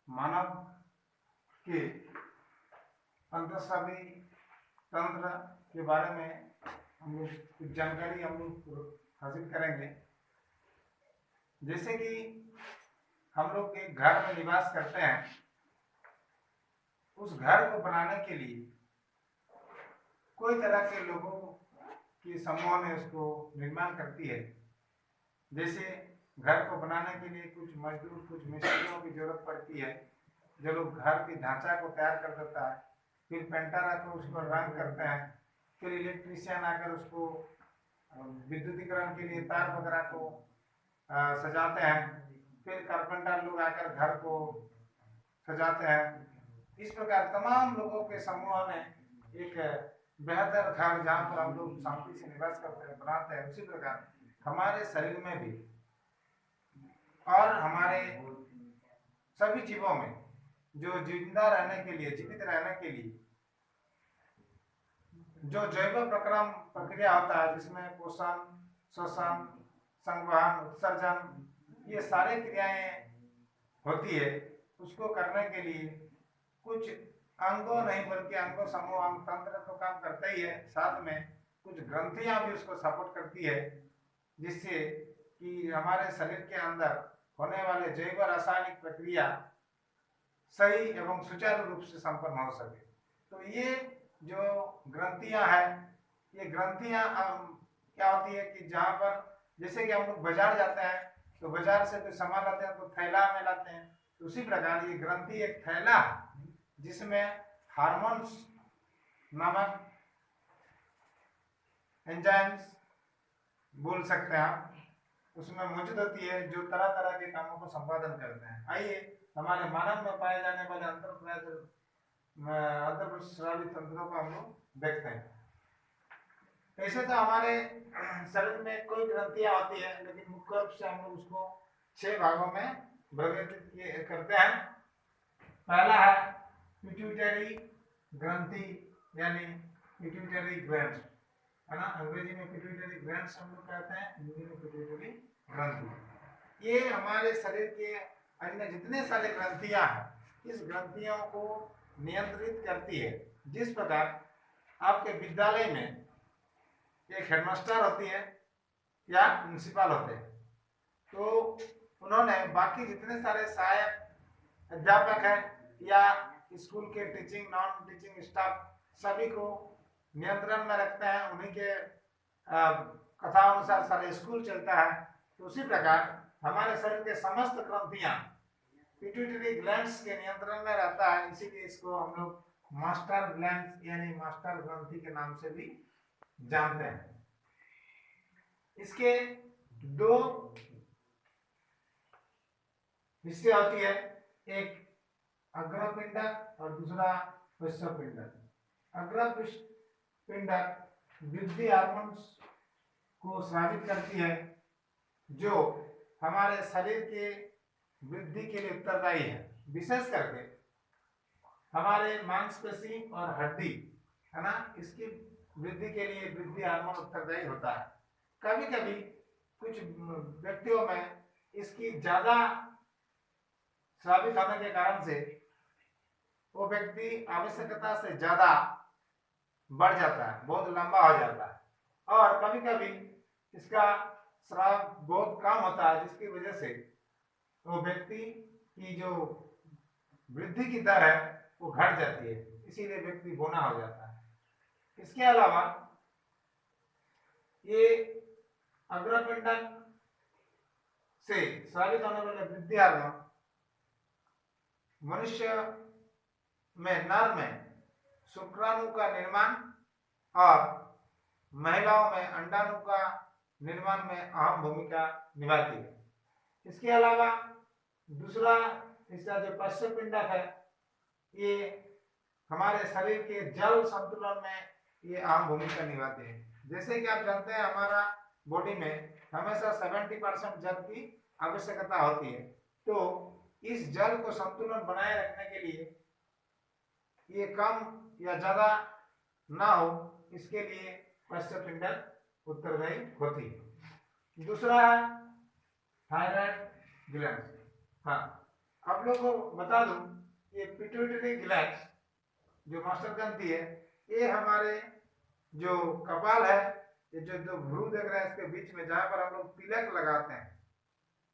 मानव के अंतःस्रावी तंत्र के बारे में हम लोग कुछ जानकारी हम लोग हासिल करेंगे। जैसे कि हम लोग एक घर में निवास करते हैं, उस घर को बनाने के लिए कोई तरह के लोगों की समूह ने उसको निर्माण करती है। जैसे घर को बनाने के लिए कुछ मजदूर, कुछ मिस्त्रियों की जरूरत पड़ती है, जो लोग घर के ढांचा को तैयार कर देता है, फिर पेंटर आकर उसको रंग करते हैं, फिर इलेक्ट्रीशियन आकर उसको विद्युतीकरण के लिए तार वगैरह को सजाते हैं, फिर कारपेंटर लोग आकर घर को सजाते हैं। इस प्रकार तमाम लोगों के समूह ने एक बेहतर घर जहाँ पर हम लोग शांति से निवास करते हैं बनाते हैं। उसी प्रकार हमारे शरीर में भी और हमारे सभी जीवों में जो जिंदा रहने के लिए, जीवित रहने के लिए जो जैव प्रक्रिया होता है, जिसमें पोषण, श्वसन, संवहन, उत्सर्जन, ये सारे क्रियाएं होती है, उसको करने के लिए कुछ अंगों नहीं बल्कि अंगों समूह अंग तंत्र तो काम करता ही है, साथ में कुछ ग्रंथियां भी उसको सपोर्ट करती है, जिससे कि हमारे शरीर के अंदर होने वाले जैव रासायनिक प्रक्रिया सही एवं सुचारू रूप से संपन्न हो सके। तो ये जो ग्रंथियां हैं, ये ग्रंथियां क्या होती है कि जहाँ पर जैसे कि हम लोग बाजार जाते हैं तो बाजार से कोई सामान लाते हैं तो थैला में लाते हैं, तो उसी प्रकार ये ग्रंथि एक थैला जिसमें हार्मोन्स नामक एंजाइम्स बोल सकते हैं आप, उसमें मौजूद होती है, जो तरह तरह के कामों को संपादन करते हैं। आइए हमारे मानव में पाए जाने वाले अंतःस्रावी तंत्रों को हम लोग देखते हैं। ऐसे तो हमारे शरीर में कोई ग्रंथियां होती है, लेकिन मुख्य रूप से हम लोग उसको 6 भागों में वर्गीकृत करते हैं। पहला है पिट्यूटरी ग्रंथि, यानी पिट्यूटरी ग्लैंड, है ना। अंग्रेजी में पिट्यूटरी ग्लैंड्स हम लोग कहते हैं, हिंदी में पिट्यूटरी ग्रंथि। ये हमारे शरीर के अन्य जितने सारे ग्रंथियां हैं, इस ग्रंथियों को नियंत्रित करती है। जिस प्रकार आपके विद्यालय में एक हेडमास्टर होती है या प्रिंसिपल होते हैं, तो उन्होंने बाकी जितने सारे सहायक अध्यापक हैं या स्कूल के टीचिंग नॉन टीचिंग स्टाफ सभी को नियंत्रण में रखते हैं, उन्हीं के कथा अनुसार सारे स्कूल चलता है। तो उसी प्रकार हमारे शरीर के समस्त ग्रंथियां पिट्यूटरी ग्लैंड्स के नियंत्रण में रहता है, इसीलिए इसको हम लोग मास्टर ग्लैंड्स यानी मास्टर ग्रंथि के नाम से भी जानते हैं। इसके 2 हिस्से होती है, एक अग्रपिंडक और दूसरा पश्चपिंडक। अग्रपिंडक वृद्धि हार्मोन्स को स्रावित करती है, जो हमारे शरीर के वृद्धि के लिए उत्तरदायी है। विशेष करके हमारे मांसपेशी और हड्डी, है ना, इसकी वृद्धि के लिए वृद्धि हार्मोन उत्तरदायी होता है। कभी कभी कुछ व्यक्तियों में इसकी ज्यादा स्रावित होने के कारण से वो व्यक्ति आवश्यकता से ज्यादा बढ़ जाता है, बहुत लंबा हो जाता है, और कभी कभी इसका स्राव बहुत कम होता है, जिसकी वजह से वो व्यक्ति की जो वृद्धि की दर है वो घट जाती है, इसीलिए व्यक्ति बौना हो जाता है। इसके अलावा ये अग्रपिंडक से स्रावित होने वाले वृद्धि हार्मोन मनुष्य में नर में शुक्राणु का निर्माण और महिलाओं में अंडाणु का निर्माण में अहम भूमिका निभाती है। इसके अलावा दूसरा हिस्सा जो पश्चपिंडक है, ये हमारे शरीर के जल संतुलन में ये अहम भूमिका निभाते हैं। जैसे कि आप जानते हैं हमारा बॉडी में हमेशा 70% जल की आवश्यकता होती है, तो इस जल को संतुलन बनाए रखने के लिए ये कम या ज्यादा ना हो, इसके लिए पश्चपिंडक उत्तरदायी होती है। दूसरा है थायराइड ग्लैंड। हाँ, आप लोग को बता दूं, ये पिट्यूटरी ग्लैंड जो मास्टर ग्रंथि है, ये हमारे जो कपाल है, ये जो जो भ्रू देख रहे हैं इसके बीच में जहां पर हम लोग तिलक लगाते हैं,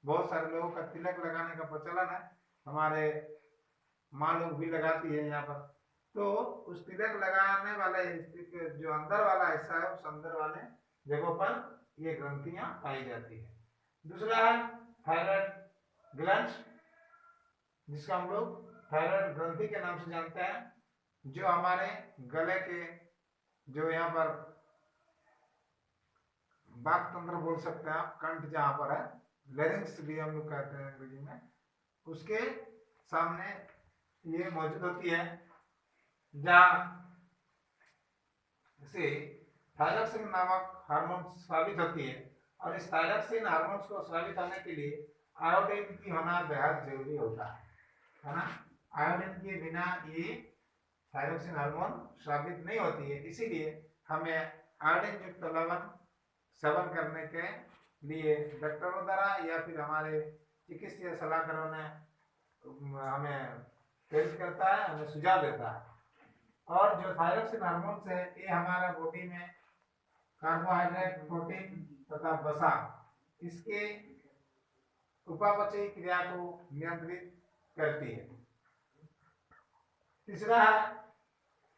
बहुत सारे लोगों का तिलक लगाने का प्रचलन है, हमारे माँ लोग भी लगाती है यहाँ पर। तो उस तिलक लगाने वाले जो अंदर वाला हिस्सा है, उस अंदर वाले जगहों पर ये ग्रंथियां पाई जाती है। दूसरा है थायराइड ग्लैंड, जिसका हम लोग थायराइड ग्रंथि के नाम से जानते हैं, जो हमारे गले के जो यहाँ पर बाक तंत्र बोल सकते हैं आप, कंठ जहां पर है, लेरिंग्स भी हम लोग कहते हैं अंग्रेजी में, उसके सामने ये मौजूद होती है, जहां से थायरॉक्सिन नामक हार्मोन स्रावित होती है। और इस थायरॉक्सिन हार्मोन्स को स्रावित होने के लिए आयोडीन की होना बेहद जरूरी होता है ना। आयोडीन के बिना ये थायरॉक्सिन हार्मोन स्रावित नहीं होती है, इसीलिए हमें आयोडीन युक्त लवण सेवन करने के लिए डॉक्टरों द्वारा या फिर हमारे चिकित्सीय सलाहकारों ने हमें प्रेरित करता है, हमें सुझाव देता है। और जो थायरॉक्सिन हार्मोन्स है, ये हमारा बॉडी में कार्बोहाइड्रेट, प्रोटीन तथा वसा, इसके उपापचयी क्रिया को नियंत्रित करती है। तीसरा है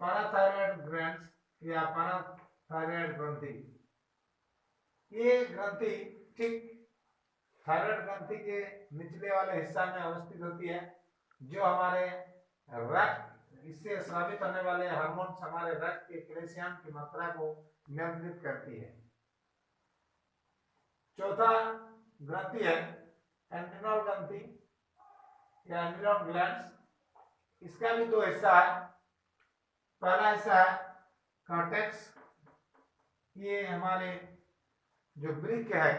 पैराथायरॉयड ग्लैंड्स या पैराथायरॉयड ग्रंथि। ये ग्रंथि ठीक थायराइड ग्रंथि के निचले वाले हिस्सा में अवस्थित होती है, जो हमारे रक्त, इससे स्रावित होने वाले हार्मोन्स हमारे रक्त के कैल्शियम की मात्रा को नियंत्रित करती है। चौथा ग्रंथि है एड्रिनल ग्रंथि या एड्रिनल ग्लैंड्स। इसका भी दो हिस्सा है। पहला हिस्सा है कॉर्टेक्स, ये हमारे जो वृक्क है,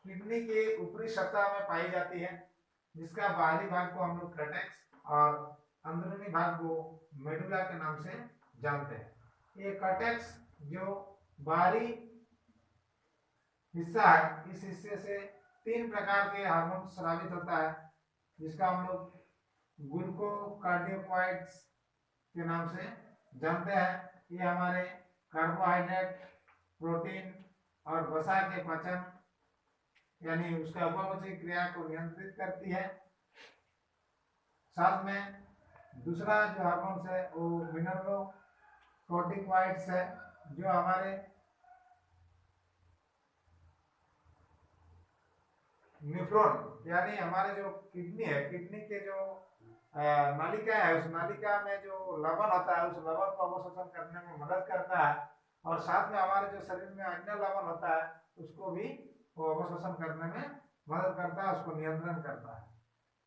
किडनी के ऊपरी सतह में पाई जाती है, जिसका बाहरी भाग को हम लोग कॉर्टेक्स और अंदरूनी भाग को मेडुला के नाम से जानते हैं। ये कॉर्टेक्स जो बाहरी हिस्सा है, इस हिस्से से 3 प्रकार के हार्मोन स्रावित होता है, जिसका हम लोग ग्लूकोकार्डियोकाइड्स के नाम से जानते हैं। ये हमारे कार्बोहाइड्रेट, प्रोटीन और वसा के पाचन यानी उसका उपापचय क्रिया को नियंत्रित करती है। साथ में दूसरा जो हार्मोन्स है वो मिनरलोकॉर्टिकॉइड्स है, जो हमारे न्यूफ्रॉन यानी हमारे जो किडनी है, किडनी के जो नालिका है, उस नालिका में जो लवण होता है, उस लवण को अवशोषण करने में मदद करता है। और साथ में हमारे जो शरीर में अन्य लवण होता है, उसको भी वो अवशोषण करने में मदद करता है, उसको नियंत्रण करता है।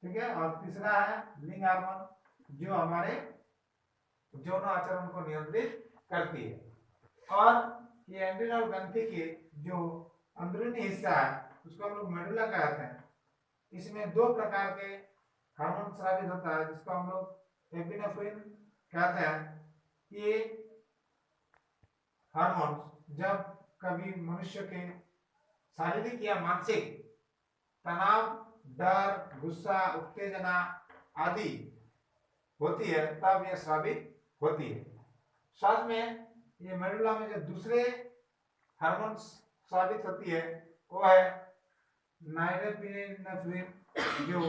ठीक है। और तीसरा है लिंग हार्मोन, जो हमारे यौन आचरण को नियंत्रित करती है। और ये एड्रिनल ग्रंथि के जो अंदरूनी हिस्सा है, उसको हम लोग मेडुला कहते हैं। इसमें 2 प्रकार के हार्मोन स्रावित होता है, जिसको हम लोग एपिनेफ्रिन कहते हैं। ये हार्मोन जब कभी मनुष्य के शारीरिक या मानसिक तनाव, डर, गुस्सा, उत्तेजना आदि होती है, तब यह स्रावित होती है। साथ में ये मेडुला में जो दूसरे हार्मोन स्रावित होती है, वो है नॉरेपिनेफ्रिन, जो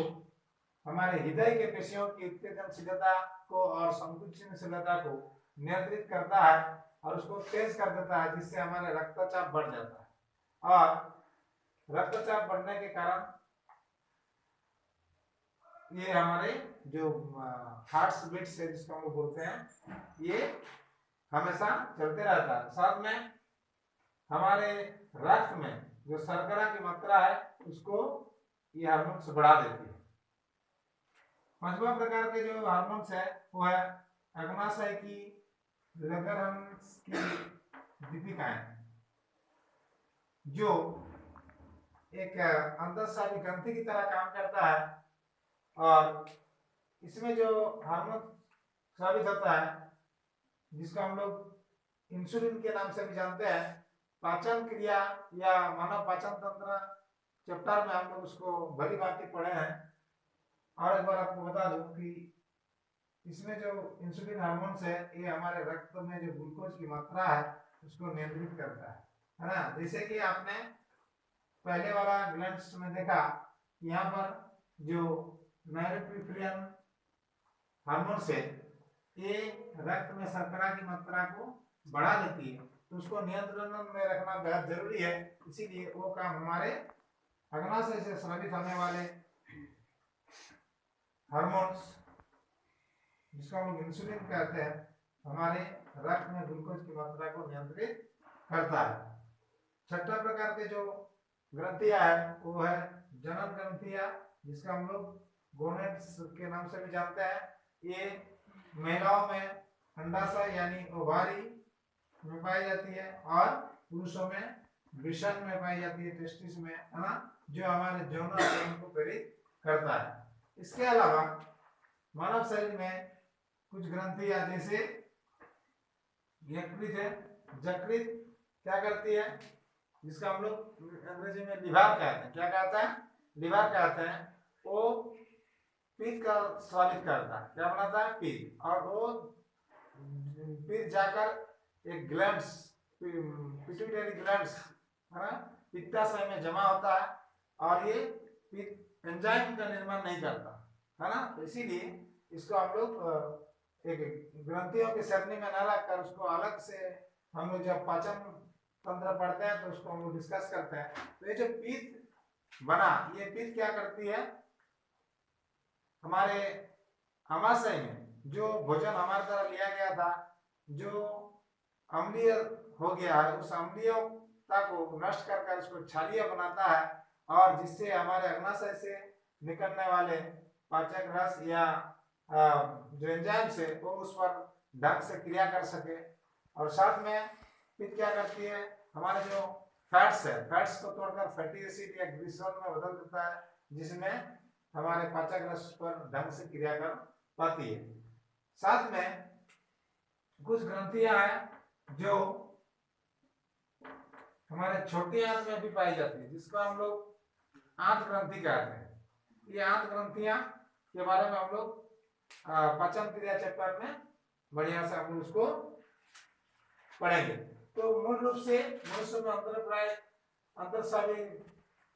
हमारे हृदय के पेशियों की उत्तेजनशीलता को और संकुचनशीलता को नियंत्रित करता है और उसको तेज कर देता है, जिससे हमारे रक्तचाप बढ़ जाता है। और रक्तचाप बढ़ने के कारण ये हमारे जो हार्ट बीट से जिसको हम बोलते हैं, ये हमेशा चलते रहता है। साथ में हमारे रक्त में जो शर्करा की मात्रा है, उसको ये हार्मोन्स बढ़ा देती है। 5वां प्रकार के जो हार्मोन्स है वो है अग्नाशय की लैंगरहंस की दीपिकाएं, जो एक अंतःस्रावी ग्रंथि की तरह काम करता है। और इसमें जो हार्मोन स्रावित होता है, जिसको हम लोग इंसुलिन के नाम से भी जानते हैं, पाचन क्रिया या मानव पाचन तंत्र चैप्टर में हम लोग उसको भली भांति पढ़े हैं। और एक बार आपको बता दूं कि इसमें जो इंसुलिन हार्मोन्स है ये हमारे रक्त में जो ग्लूकोज की मात्रा है उसको नियंत्रित करता है ना। जैसे कि आपने पहले वाला ग्लैंड्स में देखा, यहाँ पर जो नॉरेपिनेफ्रिन हार्मोन्स है ये रक्त में शर्करा की मात्रा को बढ़ा देती है, तो उसको नियंत्रण में रखना बेहद जरूरी है। इसीलिए वो काम हमारे अग्नाशय से स्रावित होने वाले हार्मोन्स जिसको हम लोग इंसुलिन कहते हैं हमारे रक्त में ग्लूकोज की मात्रा को नियंत्रित करता है। छठा प्रकार के जो ग्रंथियां है वो है जनन ग्रंथियां, जिसका हम लोग गोनेड्स के नाम से भी जानते हैं। ये महिलाओं में अंडाशय यानी ओवारी में पाई जाती है और पुरुषों में वृषण में पाई जाती है, टेस्टिस में, है ना, जो हमारे यौन को प्रेरित करता है। इसके अलावा मानव शरीर में कुछ ग्रंथियां जैसे यकृत है, यकृत क्या करती है, जिसका हम लोग अंग्रेजी में लिवर कहते हैं। क्या कहते हैं? लिवर कहते हैं। वो पित्त का स्रावित करता है, क्या बनाता है? पित्त। और वो पित्त जाकर एक ग्लैंड्स, पिट्यूटरी ग्लैंड्स, है ना, पित्ताशय में जमा होता है और ये पित्त एंजाइम का निर्माण नहीं करता, है ना। तो इसीलिए इसको हम लोग एक ग्रंथियों की सरणी में न रखकर उसको अलग से हम लोग जब पाचन तंत्र पढ़ते हैं तो उसको हम लोग डिस्कस करते हैं। तो ये जो पित्त बना, ये पित्त क्या करती है, हमारे आमाशय में जो भोजन हमारे द्वारा लिया गया था, जो अम्लीय हो गया है, उस अम्लीयता को नष्ट कर उसको क्षारीय बनाता है और जिससे हमारे अग्नाशय से निकलने वाले पाचक रस या जो एंजाइम्स है वो उस पर ढंग से क्रिया कर सके। और साथ में पित्त क्या करती है, हमारे जो फैट्स है, फैट्स को तोड़कर फैटी एसिड या ग्लिसरॉल में बदल देता है, जिसमें हमारे पाचक रस पर ढंग से क्रिया कर पाती है। साथ में कुछ ग्रंथियां हैं जो हमारे छोटी आंत में भी पाई जाती है, जिसको हम लोग आंत ग्रंथि कहते हैं। ये आंत ग्रंथियां के बारे में हम लोग पाचन क्रिया चैप्टर में बढ़िया से हम उसको पढ़ेंगे। तो मूल रूप से मनुष्य में अंतःस्रावी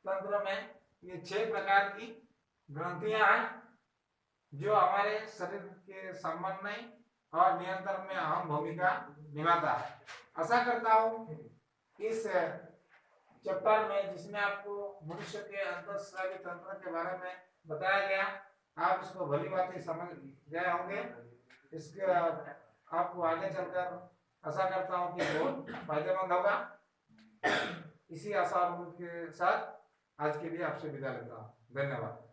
तंत्र में ये 6 प्रकार की ग्रंथियां हैं जो हमारे शरीर के समन्वय और नियंत्रण में अहम भूमिका निभाता है। आशा करता हूँ इस चैप्टर में जिसमें आपको मनुष्य के अंतःस्रावी तंत्र के बारे में बताया गया, आप इसको भली भांति समझ गए होंगे। इसके आपको आगे चलकर आशा करता हूँ कि बहुत फायदेमंद होगा। इसी आशा के साथ आज के लिए आपसे विदा लेता हूँ। धन्यवाद।